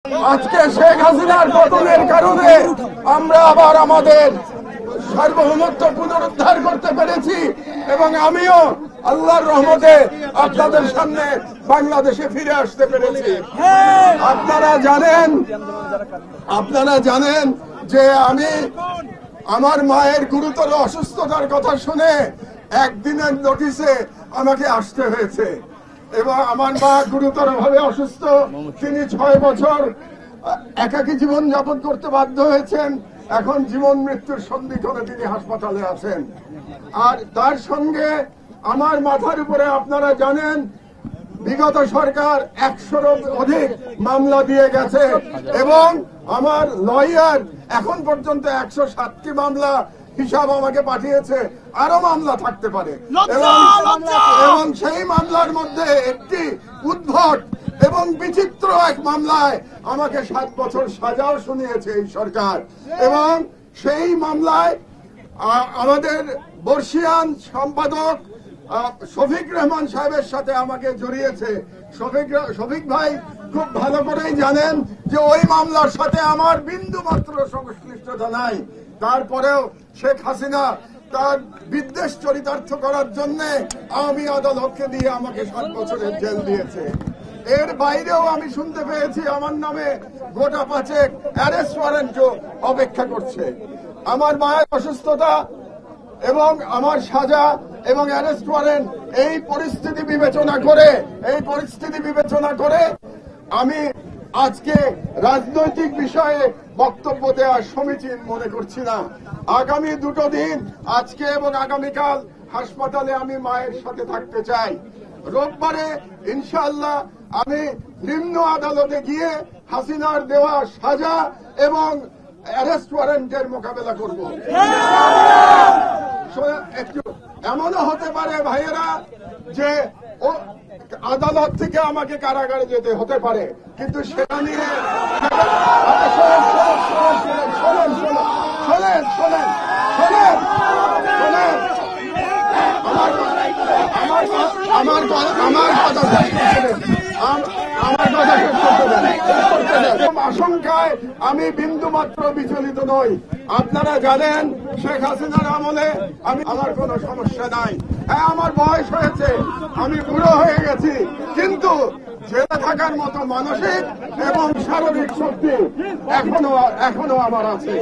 আজকে শেখ হাসিনার পতনের কারণে আমরা আবার আমাদের সার্বভৌমত্ব পুনরুদ্ধার করতে পেরেছি এবং আমিও আল্লাহর রহমতে আপনাদের সামনে বাংলাদেশে ফিরে আসতে পেরেছি। আপনারা জানেন যে আমি আমার মায়ের গুরুতর অসুস্থতার কথা শুনে একদিনের নোটিশে আমাকে আসতে হয়েছে এবং আমার মা গুরুতরভাবে অসুস্থ। তিনি 6 বছর একাকী জীবন যাপন করতে বাধ্য হয়েছেন। এখন জীবন মৃত্যুর সন্ধিক্ষণে তিনি হাসপাতালে আছেন। আর তার সঙ্গে আমার মাথার উপরে আপনারা জানেন বিগত সরকার 100-এরও অধিক মামলা দিয়ে গেছে এবং আমার লয়ার এখন পর্যন্ত 107টি মামলা হিসাব আমাকে পাঠিয়েছে। আরো মামলা থাকতে পারে এবং সেই মামলার মধ্যে একটি উদ্ভট এবং বিচিত্র এক মামলায় আমাকে 7 বছর সাজাও শুনিয়েছে এই সরকার এবং সেই মামলায় আমাদের বর্ষিয়ান সম্পাদক শফিক রহমান সাহেবের সাথে আমাকে জড়িয়েছে। শফিক ভাই খুব ভালো করেই জানেন যে ওই মামলার সাথে আমার বিন্দু মাত্র সংশ্লিষ্টতা নাই। তারপরেও শেখ হাসিনা তার বিদ্বেষ চরিতার্থ করার জন্য আওয়ামী আদালতকে দিয়ে আমাকে 7 বছরের জেল দিয়েছে। এর বাইরেও আমি শুনতে পেয়েছি আমার নামে গোটা 5 অ্যারেস্ট ওয়ারেন্টও অপেক্ষা করছে। আমার মায়ের অসুস্থতা এবং আমার সাজা এবং অ্যারেস্ট ওয়ারেন্ট এই পরিস্থিতি বিবেচনা করে আমি আজকে রাজনৈতিক বিষয়ে বক্তব্য দেওয়া সমীচীন মনে করছি না। আগামী 2 দিন আজকে এবং আগামীকাল হাসপাতালে আমি মায়ের সাথে থাকতে চাই। রোববারে ইনশাআল্লাহ আমি নিম্ন আদালতে গিয়ে হাসিনার দেওয়া সাজা এবং অ্যারেস্ট ওয়ারেন্টের মোকাবেলা করব। একটু এমনও হতে পারে ভাইয়েরা যে আদালত থেকে আমাকে কারাগারে যেতে হতে পারে, কিন্তু সেটা নিয়ে আমার আশঙ্কায় আমি বিন্দু মাত্র বিচলিত নই। আপনারা জানেন শেখ হাসিনার আমলে আমার কোনো সমস্যা নাই। হ্যাঁ, আমার বয়স হয়েছে, আমি বুড়ো হয়ে গেছি, কিন্তু জেলে থাকার মতো মানসিক এবং শারীরিক শক্তি এখনো আমার আছে।